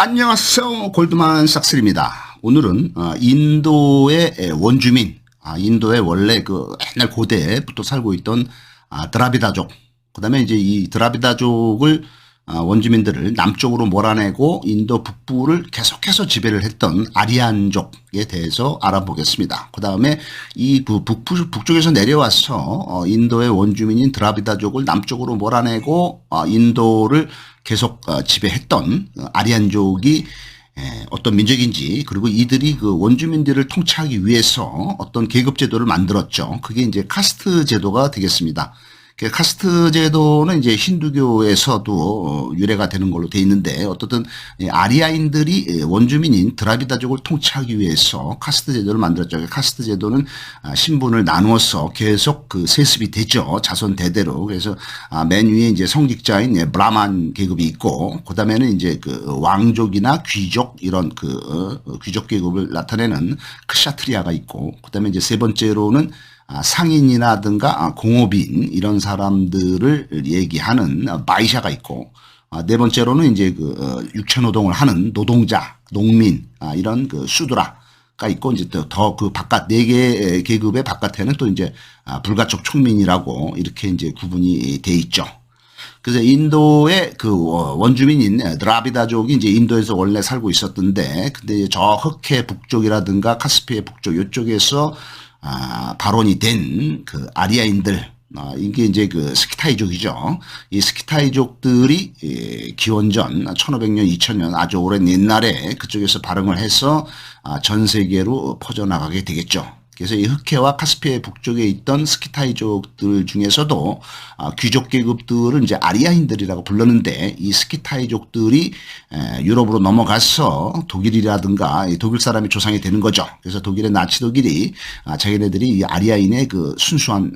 안녕하세요. 골드만삭스입니다. 오늘은 인도의 원주민, 인도의 원래 그 옛날 고대부터 살고 있던 드라비다족, 그 다음에 이제 이 드라비다족을 원주민들을 남쪽으로 몰아내고 인도 북부를 계속해서 지배를 했던 아리안족에 대해서 알아보겠습니다. 그 다음에 이 북쪽에서 내려와서 인도의 원주민인 드라비다족을 남쪽으로 몰아내고 인도를 계속 지배했던 아리안족이 어떤 민족인지, 그리고 이들이 그 원주민들을 통치하기 위해서 어떤 계급 제도를 만들었죠. 그게 이제 카스트 제도가 되겠습니다. 카스트 제도는 이제 힌두교에서도 유래가 되는 걸로 돼 있는데, 어떻든 아리아인들이 원주민인 드라비다족을 통치하기 위해서 카스트 제도를 만들었죠. 카스트 제도는 신분을 나누어서 계속 그 세습이 되죠. 자손 대대로. 그래서 맨 위에 이제 성직자인 브라만 계급이 있고, 그 다음에는 이제 그 왕족이나 귀족, 이런 그 귀족 계급을 나타내는 크샤트리아가 있고, 그 다음에 이제 세 번째로는 상인이라든가 공업인, 이런 사람들을 얘기하는 바이샤가 있고, 네 번째로는 이제 그 육체노동을 하는 노동자, 농민, 이런 그 수드라가 있고, 이제 더 그 바깥 네 개 계급의 바깥에는 또 이제 불가촉 촉민이라고 이렇게 이제 구분이 돼 있죠. 그래서 인도의 그 원주민인 드라비다족이 이제 인도에서 원래 살고 있었던데, 근데 저 흑해 북쪽이라든가 카스피해 북쪽 이쪽에서 발원이 된 그 아리아인들, 이게 이제 그 스키타이족이죠. 이 스키타이족들이 기원전 1500년, 2000년 아주 오랜 옛날에 그쪽에서 발흥을 해서 전 세계로 퍼져나가게 되겠죠. 그래서 이 흑해와 카스피해 북쪽에 있던 스키타이족들 중에서도 귀족 계급들을 이제 아리아인들이라고 불렀는데, 이 스키타이족들이 유럽으로 넘어가서 독일이라든가 독일 사람이 조상이 되는 거죠. 그래서 독일의 나치 독일이 자기네들이 이 아리아인의 그 순수한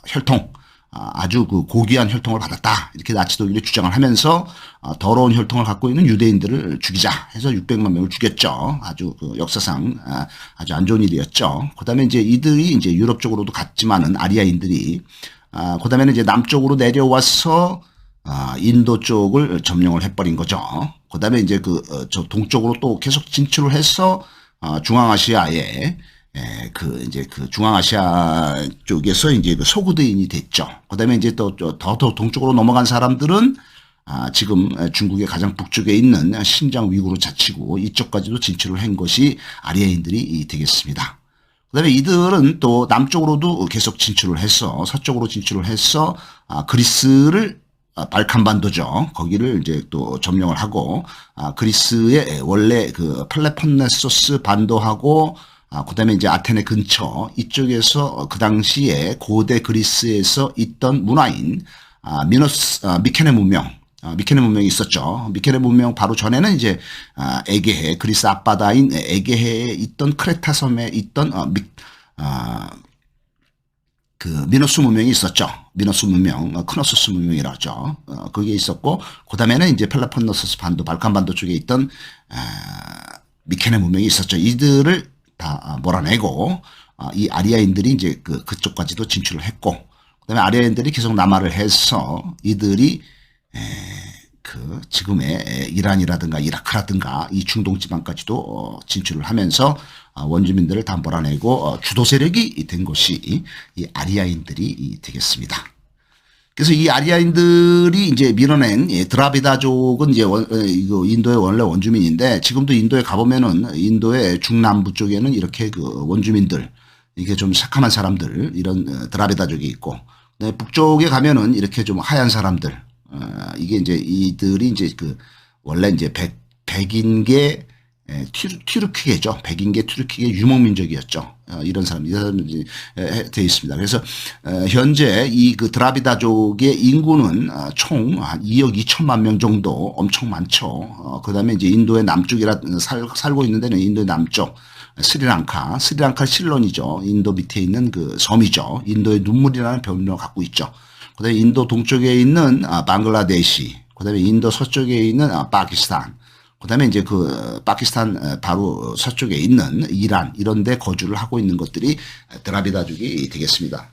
혈통, 아주 그 고귀한 혈통을 받았다, 이렇게 나치 독일이 주장을 하면서 더러운 혈통을 갖고 있는 유대인들을 죽이자 해서 600만 명을 죽였죠. 아주 그 역사상 아주 안 좋은 일이었죠. 그다음에 이제 이들이 이제 유럽 쪽으로도 갔지만은 아리아인들이 그다음에는 이제 남쪽으로 내려와서 인도 쪽을 점령을 해버린 거죠. 그다음에 이제 저 동쪽으로 또 계속 진출을 해서 중앙아시아에 그 이제 그 중앙아시아 쪽에서 이제 그 소구드인이 됐죠. 그다음에 이제 또 더 동쪽으로 넘어간 사람들은 지금 중국의 가장 북쪽에 있는 신장 위구르 자치구 이쪽까지도 진출을 한 것이 아리아인들이 되겠습니다. 그다음에 이들은 또 남쪽으로도 계속 진출을 해서 서쪽으로 진출을 해서 그리스를 발칸반도죠. 거기를 이제 또 점령을 하고 그리스의 원래 그 펠로폰네소스 반도하고 그다음에 이제 아테네 근처 이쪽에서 그 당시에 고대 그리스에서 있던 문화인 미케네 문명, 미케네 문명이 있었죠. 미케네 문명 바로 전에는 이제 에게해, 그리스 앞바다인 에게해에 있던 크레타 섬에 있던 그 미노스 문명이 있었죠. 미노스 문명, 크노소스 문명이라고 하죠. 그게 있었고, 그 다음에는 이제 펠로폰네소스 반도, 발칸반도 쪽에 있던 미케네 문명이 있었죠. 이들을 다 몰아내고 이 아리아인들이 이제 그쪽까지도 진출을 했고, 그다음에 아리아인들이 계속 남하를 해서 이들이 그 지금의 이란이라든가 이라크라든가 이 중동 지방까지도 진출을 하면서 원주민들을 다 몰아내고 주도 세력이 된 것이 이 아리아인들이 되겠습니다. 그래서 이 아리아인들이 이제 밀어낸 드라비다족은 이제 인도의 원래 원주민인데, 지금도 인도에 가보면은 인도의 중남부 쪽에는 이렇게 그 원주민들, 이게 좀 새카만 사람들, 이런 드라비다족이 있고, 북쪽에 가면은 이렇게 좀 하얀 사람들, 이게 이제 이들이 이제 그 원래 이제 백인계 튀르키계죠. 백인계 튀르키계 유목민족이었죠. 이런 사람들이 되어 있습니다. 그래서 현재 이 그 드라비다족의 인구는 총 한 2억 2천만 명 정도, 엄청 많죠. 그다음에 이제 인도의 남쪽이라 살고 있는 데는 인도의 남쪽 스리랑카 실론이죠. 인도 밑에 있는 그 섬이죠. 인도의 눈물이라는 별명을 갖고 있죠. 그다음에 인도 동쪽에 있는 방글라데시, 그다음에 인도 서쪽에 있는 파키스탄, 그다음에 이제 그 파키스탄 바로 서쪽에 있는 이란, 이런 데 거주를 하고 있는 것들이 드라비다족이 되겠습니다.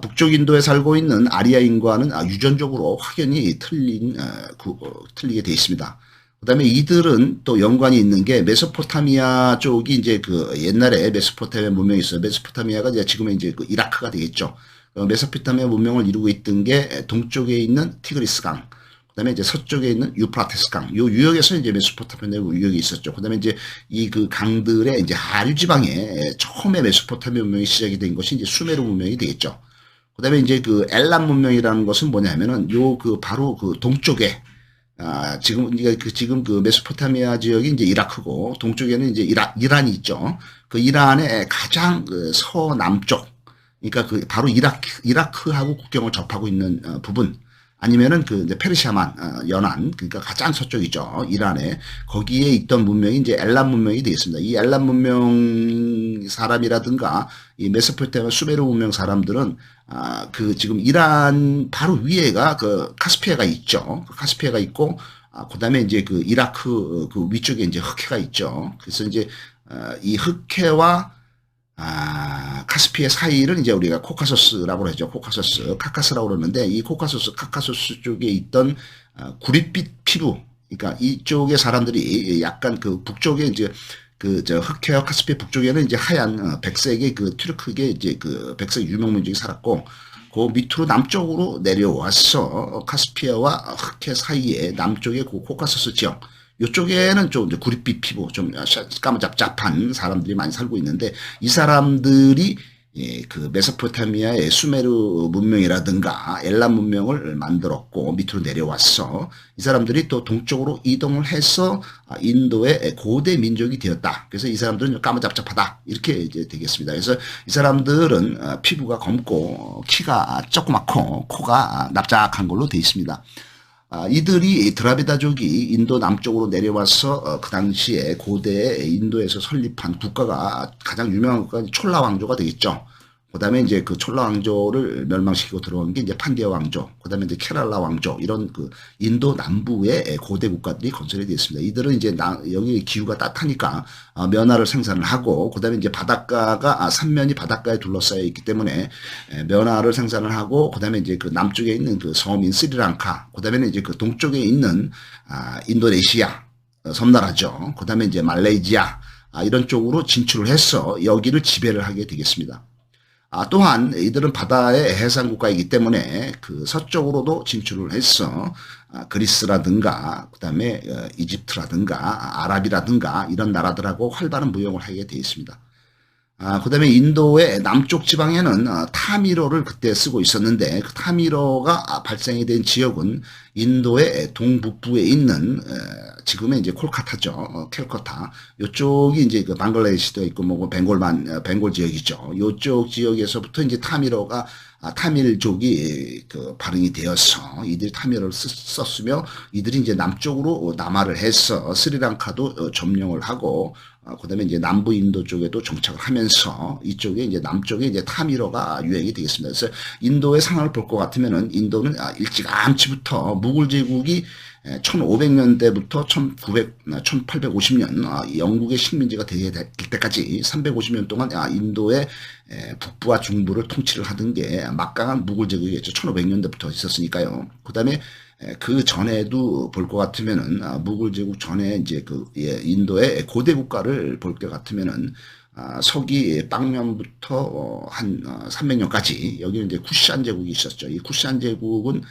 북쪽 인도에 살고 있는 아리아인과는 유전적으로 확연히 틀리게 되어 있습니다. 그다음에 이들은 또 연관이 있는 게 메소포타미아 쪽이 이제 그 옛날에 메소포타미아 문명이 있어요. 메소포타미아가 이제 지금은 이제 그 이라크가 되겠죠. 메소포타미아 문명을 이루고 있던 게 동쪽에 있는 티그리스 강, 그다음에 이제 서쪽에 있는 유프라테스 강, 요 유역에서 이제 메소포타미아 유역이 있었죠. 그다음에 이제 이 그 강들의 이제 하류 지방에 처음에 메소포타미아 문명이 시작이 된 것이 이제 수메르 문명이 되겠죠. 그다음에 이제 그 엘람 문명이라는 것은 뭐냐면은 요 그 바로 그 동쪽에 지금 지금 그 메소포타미아 지역이 이제 이라크고 동쪽에는 이제 이란이 있죠. 그 이란의 가장 그 서남쪽, 그러니까 그 바로 이라크하고 국경을 접하고 있는 부분, 아니면은 그 이제 페르시아만 연안, 그러니까 가장 서쪽이죠. 이란에 거기에 있던 문명이 이제 엘람 문명이 되겠습니다. 이 엘람 문명 사람이라든가 이 메소포타미아 수메르 문명 사람들은 그 지금 이란 바로 위에가 그 카스피해가 있죠. 그 카스피해가 있고 그다음에 이제 그 이라크 그 위쪽에 이제 흑해가 있죠. 그래서 이제 이 흑해와 카스피해 사이를 이제 우리가 코카소스라고 하죠. 카카스라고 그러는데 이 카카소스 쪽에 있던 구릿빛 피부, 그러니까 이쪽의 사람들이 약간 그 북쪽에 이제 그 저 흑해와 카스피해 북쪽에는 이제 하얀 백색의 그 튀르크계 이제 그 백색 유목민족이 살았고, 그 밑으로 남쪽으로 내려와서 카스피아와 흑해 사이에 남쪽의 그 코카소스 지역, 이쪽에는 좀 이제 구릿빛 피부, 좀 까무잡잡한 사람들이 많이 살고 있는데, 이 사람들이 그 메소포타미아의 수메르 문명이라든가 엘람 문명을 만들었고 밑으로 내려왔어. 이 사람들이 또 동쪽으로 이동을 해서 인도의 고대 민족이 되었다. 그래서 이 사람들은 까무잡잡하다, 이렇게 이제 되겠습니다. 그래서 이 사람들은 피부가 검고 키가 조그맣고 코가 납작한 걸로 되어 있습니다. 이들이 드라비다족이 인도 남쪽으로 내려와서 그 당시에 고대 인도에서 설립한 국가가 가장 유명한 국가가 촐라 왕조가 되겠죠. 그 다음에 이제 그 촐라 왕조를 멸망시키고 들어온 게 이제 판디아 왕조, 그 다음에 이제 케랄라 왕조, 이런 그 인도 남부의 고대 국가들이 건설이 되었습니다. 이들은 이제 여기 기후가 따뜻하니까 면화를 생산을 하고, 그 다음에 이제 바닷가가 삼면이 바닷가에 둘러싸여 있기 때문에 면화를 생산을 하고, 그 다음에 이제 그 남쪽에 있는 그 섬인 스리랑카, 그 다음에는 이제 그 동쪽에 있는 인도네시아 섬나라죠. 그 다음에 이제 말레이시아 이런 쪽으로 진출을 해서 여기를 지배를 하게 되겠습니다. 또한 이들은 바다의 해상국가이기 때문에 그 서쪽으로도 진출을 해서 그리스라든가 그다음에 이집트라든가 아랍이라든가 이런 나라들하고 활발한 무역을 하게 되어 있습니다. 그다음에 인도의 남쪽 지방에는 타미로를 그때 쓰고 있었는데, 그 타미로가 발생이 된 지역은 인도의 동북부에 있는 지금의 이제 콜카타죠. 캘커타. 요쪽이 이제 그 방글라데시도 있고 뭐 벵골 지역이죠. 요쪽 지역에서부터 이제 타미로가 타밀족이 그 발흥이 되어서 이들이 타미로를 썼으며, 이들이 이제 남쪽으로 남하를 해서 스리랑카도 점령을 하고, 그다음에 이제 남부 인도 쪽에도 정착을 하면서 이쪽에 이제 남쪽에 이제 타미로가 유행이 되겠습니다. 그래서 인도의 상황을 볼 것 같으면은 인도는 일찌감치부터 무굴 제국이 1500년대부터 1850년 영국의 식민지가 될 때까지 350년 동안 인도의 북부와 중부를 통치를 하던 게 막강한 무굴 제국이었죠. 1500년대부터 있었으니까요. 그다음에 그 전에도 볼 것 같으면은 무굴 제국 전에 이제 그 인도의 고대 국가를 볼 것 같으면은 서기 빵면부터 한 300년까지 여기는 이제 쿠시안 제국이 있었죠. 이 쿠시안 제국은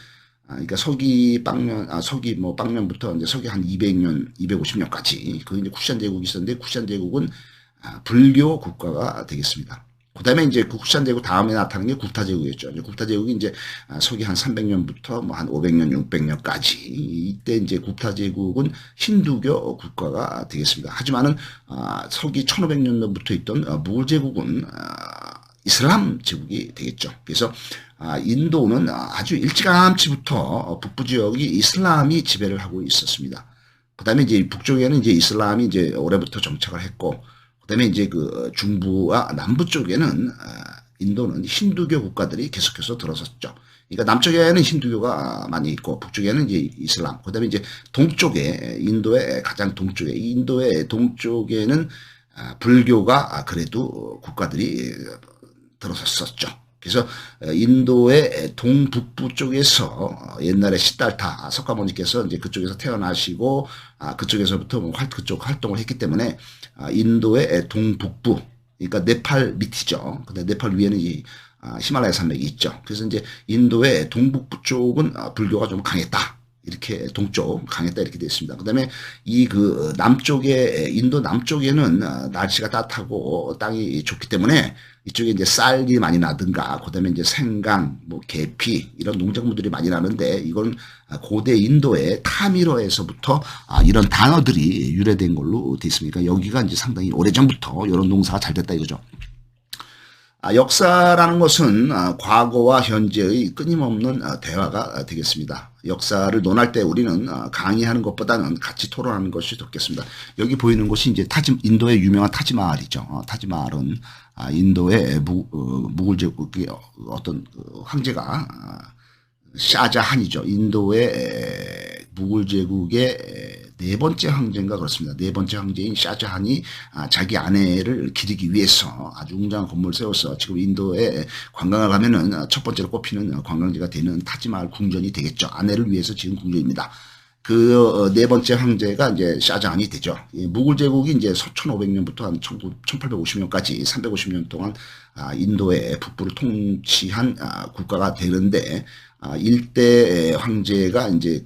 그러니까 서기 빵면부터 이제 서기 한 200년, 250년까지 그 이제 쿠시안 제국이 있었는데, 쿠시안 제국은 불교 국가가 되겠습니다. 그다음에 이제 그 쿠시안 제국 다음에 나타난 게 구타 제국이었죠. 구타 제국이 이제 서기 한 300년부터 뭐 한 500년, 600년까지, 이때 이제 구타 제국은 힌두교 국가가 되겠습니다. 하지만은 서기 1500년부터 있던 무굴 제국은 이슬람 제국이 되겠죠. 그래서 인도는 아주 일찌감치부터 북부 지역이 이슬람이 지배를 하고 있었습니다. 그다음에 이제 북쪽에는 이제 이슬람이 이제 올해부터 정착을 했고, 그다음에 이제 그 중부와 남부 쪽에는 인도는 힌두교 국가들이 계속해서 들어섰죠. 그러니까 남쪽에는 힌두교가 많이 있고 북쪽에는 이제 이슬람. 그다음에 이제 동쪽에 인도의 가장 동쪽에 인도의 동쪽에는 불교가 그래도 국가들이 들어섰었죠. 그래서 인도의 동북부 쪽에서 옛날에 시달타 석가모니께서 이제 그쪽에서 태어나시고 그쪽에서부터 그쪽 활동을 했기 때문에 인도의 동북부, 그러니까 네팔 밑이죠. 근데 네팔 위에는 이 히말라야 산맥이 있죠. 그래서 이제 인도의 동북부 쪽은 불교가 좀 강했다. 이렇게 동쪽 강했다 이렇게 되어 있습니다. 그다음에 이 그 남쪽에 인도 남쪽에는 날씨가 따뜻하고 땅이 좋기 때문에 이쪽에 이제 쌀이 많이 나든가 그다음에 이제 생강, 뭐 계피 이런 농작물들이 많이 나는데 이건 고대 인도의 타미러에서부터 이런 단어들이 유래된 걸로 되어 있습니다. 여기가 이제 상당히 오래전부터 이런 농사가 잘 됐다 이거죠. 역사라는 것은 과거와 현재의 끊임없는 대화가 되겠습니다. 역사를 논할 때 우리는 강의하는 것보다는 같이 토론하는 것이 좋겠습니다. 여기 보이는 곳이 이제 인도의 유명한 타지마할이죠. 타지마할은 인도의 무굴 제국의 어떤 황제가 샤자한이죠. 인도의 무굴 제국의 네 번째 황제인가 그렇습니다. 네 번째 황제인 샤자한이 자기 아내를 기리기 위해서 아주 웅장한 건물을 세워서 지금 인도에 관광을 가면은 첫 번째로 꼽히는 관광지가 되는 타지마할 궁전이 되겠죠. 아내를 위해서 지은 궁전입니다. 그 네 번째 황제가 이제 샤자한이 되죠. 무굴 제국이 이제 1500년부터 한 1850년까지 350년 동안 인도의 북부를 통치한 국가가 되는데 일대 황제가 이제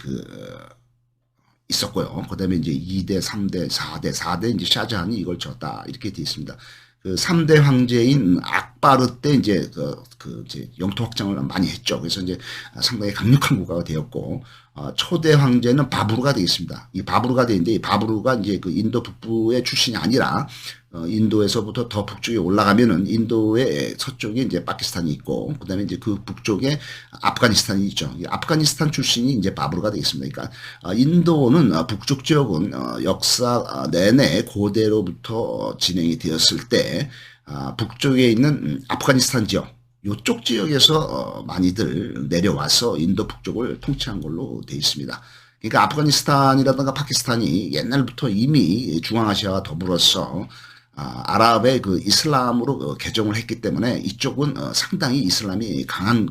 있었고요. 그 다음에 이제 2대, 3대, 4대 이제 샤자한이 이걸 졌다. 이렇게 되어 있습니다. 그 3대 황제인 악바르 때 이제 이제 영토 확장을 많이 했죠. 그래서 이제 상당히 강력한 국가가 되었고, 초대 황제는 바부르가 되겠습니다. 이 바부르가 되는데, 이 바부르가 이제 그 인도 북부의 출신이 아니라, 인도에서부터 더 북쪽에 올라가면은 인도의 서쪽에 이제 파키스탄이 있고, 그 다음에 이제 그 북쪽에 아프가니스탄이 있죠. 이 아프가니스탄 출신이 이제 바부르가 되겠습니다. 그러니까, 인도는 북쪽 지역은 역사 내내 고대로부터 진행이 되었을 때, 북쪽에 있는 아프가니스탄 지역, 이쪽 지역에서 많이들 내려와서 인도 북쪽을 통치한 걸로 되어 있습니다. 그러니까 아프가니스탄이라든가 파키스탄이 옛날부터 이미 중앙아시아와 더불어서 아랍의 그 이슬람으로 개종을 했기 때문에 이쪽은 상당히 이슬람이 강한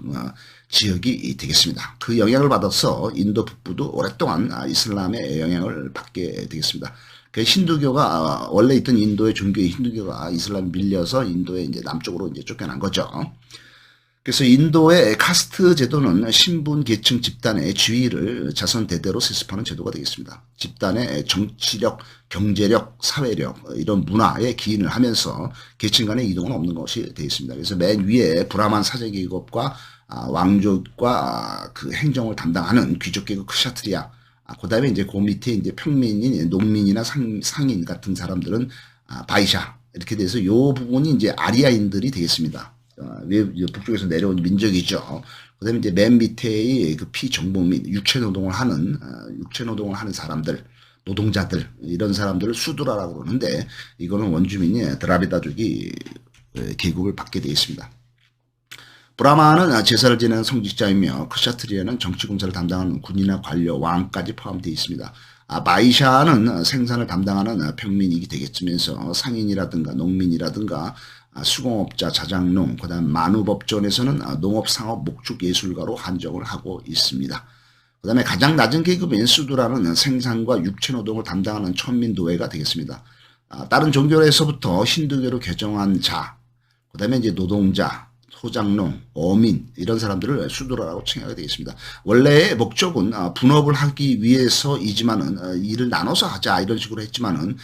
지역이 되겠습니다. 그 영향을 받아서 인도 북부도 오랫동안 이슬람의 영향을 받게 되겠습니다. 그 힌두교가 원래 있던 인도의 종교의 힌두교가 이슬람 밀려서 인도의 이제 남쪽으로 이제 쫓겨난 거죠. 그래서 인도의 카스트 제도는 신분, 계층, 집단의 지위를 자손 대대로 세습하는 제도가 되겠습니다. 집단의 정치력, 경제력, 사회력 이런 문화에 기인을 하면서 계층 간의 이동은 없는 것이 되어 있습니다. 그래서 맨 위에 브라만 사제계급과 왕족과 그 행정을 담당하는 귀족계급 크샤트리아, 그 다음에 이제 그 밑에 이제 평민인, 농민이나 상인 같은 사람들은 바이샤 이렇게 돼서 이 부분이 이제 아리아인들이 되겠습니다. 북쪽에서 내려온 민족이죠. 그 다음에 이제 맨 밑에의 그 피정복민, 육체 노동을 하는 사람들, 노동자들, 이런 사람들을 수드라라고 그러는데, 이거는 원주민이 드라비다족이 계급을 받게 되어 있습니다. 브라마는 제사를 지내는 성직자이며, 크샤트리아는 정치공사를 담당하는 군이나 관료, 왕까지 포함되어 있습니다. 바이샤는 생산을 담당하는 평민이기 되겠으면서 상인이라든가 농민이라든가 수공업자, 자장농, 그 다음 만우법전에서는 농업상업 목축예술가로 한정을 하고 있습니다. 그 다음에 가장 낮은 계급인 수두라는 생산과 육체노동을 담당하는 천민도회가 되겠습니다. 다른 종교에서부터 힌두교로 개정한 자, 그 다음에 이제 노동자, 소장농, 어민 이런 사람들을 수두라라고 칭하게 되겠습니다. 원래의 목적은 분업을 하기 위해서이지만은 일을 나눠서 하자 이런 식으로 했지만은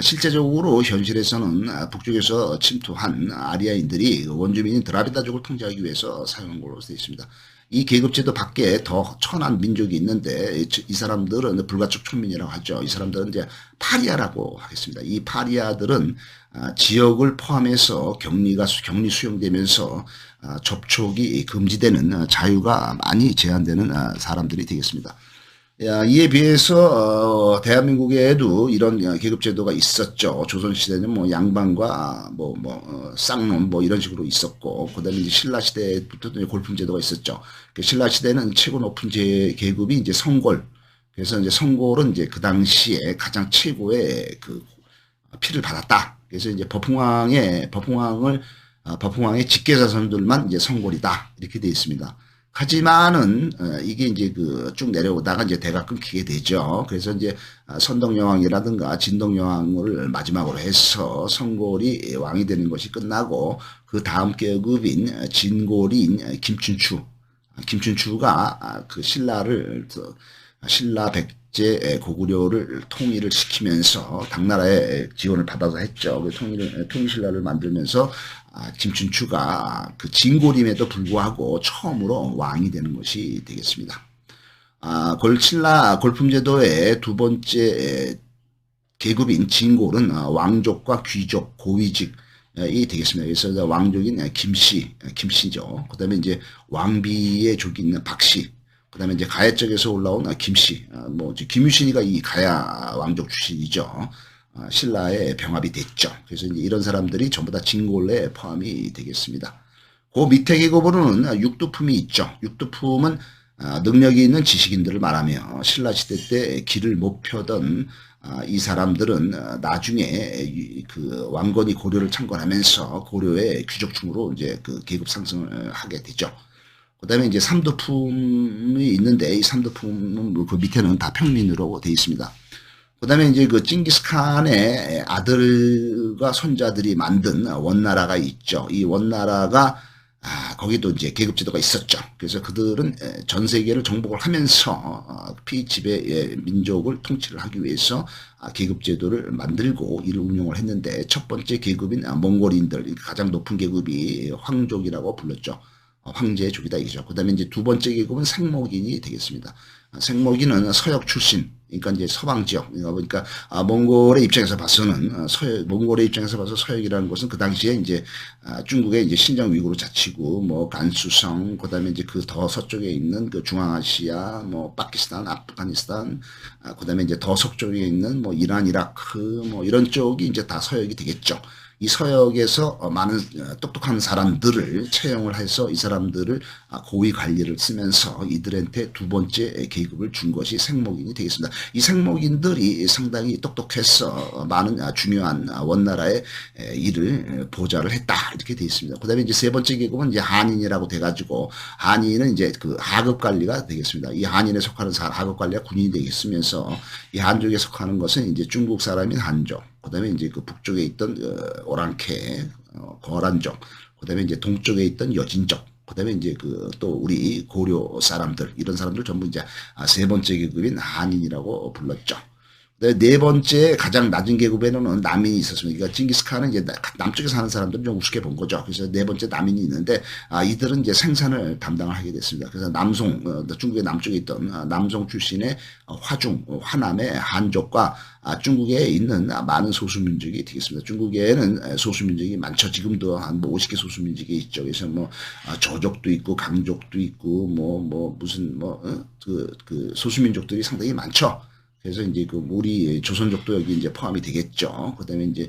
실제적으로 현실에서는 북쪽에서 침투한 아리아인들이 원주민인 드라비다족을 통제하기 위해서 사용한 걸로 되어 있습니다. 이 계급제도 밖에 더 천한 민족이 있는데 이 사람들은 불가촉 촌민이라고 하죠. 이 사람들은 이제 파리아라고 하겠습니다. 이 파리아들은 지역을 포함해서 격리 수용되면서 접촉이 금지되는 자유가 많이 제한되는 사람들이 되겠습니다. 이에 비해서 대한민국에도 이런 계급제도가 있었죠. 조선시대는 뭐 양반과 쌍놈 이런 식으로 있었고, 그 다음에 이제 신라시대부터 골품제도가 있었죠. 신라시대는 최고 높은 계급이 이제 성골. 그래서 이제 성골은 이제 그 당시에 가장 최고의 그 피를 받았다. 그래서 이제 법흥왕을 법흥왕의 직계자손들만 이제 성골이다 이렇게 되어 있습니다. 하지만은 이게 이제 그 쭉 내려오다가 이제 대가 끊기게 되죠. 그래서 이제 선덕여왕이라든가 진덕여왕을 마지막으로 해서 성골이 왕이 되는 것이 끝나고 그 다음 계급인 진골인 김춘추가 그 신라 백제 고구려를 통일을 시키면서 당나라의 지원을 받아서 했죠. 그 통일신라를 만들면서 김춘추가 그 진골임에도 불구하고 처음으로 왕이 되는 것이 되겠습니다. 신라 골품제도의 두 번째 계급인 진골은 왕족과 귀족, 고위직이 되겠습니다. 그래서 왕족인 김씨죠. 그 다음에 이제 왕비의 족이 있는 박씨, 그 다음에 이제 가야 쪽에서 올라온 김씨, 김유신이가 이 가야 왕족 출신이죠. 신라에 병합이 됐죠. 그래서 이제 이런 사람들이 전부 다 진골에 포함이 되겠습니다. 그 밑에 계급으로는 육두품이 있죠. 육두품은 능력이 있는 지식인들을 말하며 신라 시대 때 길을 못 펴던 이 사람들은 나중에 그 왕건이 고려를 창건하면서 고려의 귀족층으로 이제 그 계급 상승을 하게 되죠. 그 다음에 이제 삼두품이 있는데 이 삼두품은 그 밑에는 다 평민으로 되어 있습니다. 그 다음에 이제 그 징기스칸의 아들과 손자들이 만든 원나라가 있죠. 이 원나라가 거기도 이제 계급제도가 있었죠. 그래서 그들은 전 세계를 정복을 하면서 피지배 민족을 통치를 하기 위해서 계급제도를 만들고 이를 운영을 했는데 첫 번째 계급인 몽골인들 가장 높은 계급이 황족이라고 불렀죠. 황제의 족이다 이죠. 그 다음에 이제 두 번째 계급은 생목인이 되겠습니다. 생목인은 서역 출신, 그러니까 이제 서방 지역, 그러니까 몽골의 입장에서 봐서는 몽골의 입장에서 봐서 서역이라는 것은 그 당시에 이제 중국의 이제 신장 위구르 자치구, 뭐 간수성, 그 다음에 이제 그 더 서쪽에 있는 그 중앙아시아, 뭐 파키스탄, 아프가니스탄, 그 다음에 이제 더 서쪽에 있는 뭐 이란, 이라크, 뭐 이런 쪽이 이제 다 서역이 되겠죠. 이 서역에서 많은 똑똑한 사람들을 채용을 해서 이 사람들을 고위 관리를 쓰면서 이들한테 두 번째 계급을 준 것이 생목인이 되겠습니다. 이 생목인들이 상당히 똑똑해서 많은 중요한 원나라의 일을 보좌를 했다 이렇게 되어 있습니다. 그 다음에 이제 세 번째 계급은 이제 한인이라고 돼가지고 한인은 이제 그 하급 관리가 되겠습니다. 이 한인에 속하는 하급 관리가 군인이 되겠으면서 이 한족에 속하는 것은 이제 중국 사람인 한족. 그 다음에 이제 그 북쪽에 있던 오랑캐, 거란족, 그 다음에 이제 동쪽에 있던 여진족, 그 다음에 이제 그 또 우리 고려 사람들, 이런 사람들 전부 이제 세 번째 계급인 한인이라고 불렀죠. 네 번째 가장 낮은 계급에는 남인이 있었습니다. 그러니까 징기스칸은 이제 남쪽에 사는 사람들은 좀 우습게 본 거죠. 그래서 네 번째 남인이 있는데 이들은 이제 생산을 담당을 하게 됐습니다. 그래서 남송, 중국의 남쪽에 있던 남송 출신의 화중, 화남의 한족과 중국에 있는 많은 소수민족이 되겠습니다. 중국에는 소수민족이 많죠. 지금도 한 뭐 50개 소수민족이 있죠. 그래서 뭐 저족도 있고 강족도 있고 그 소수민족들이 상당히 많죠. 그래서 이제 그 우리 조선족도 여기 이제 포함이 되겠죠. 그다음에 이제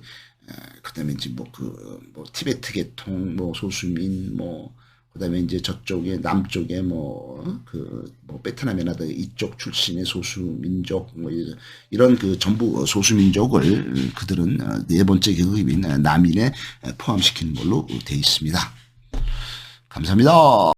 뭐 티베트 계통, 뭐 소수민, 그다음에 이제 저쪽에 남쪽에 베트남이나 이쪽 출신의 소수민족 이런 그 전부 소수민족을 그들은 네 번째 계급인 남인에 포함시키는 걸로 되어 있습니다. 감사합니다.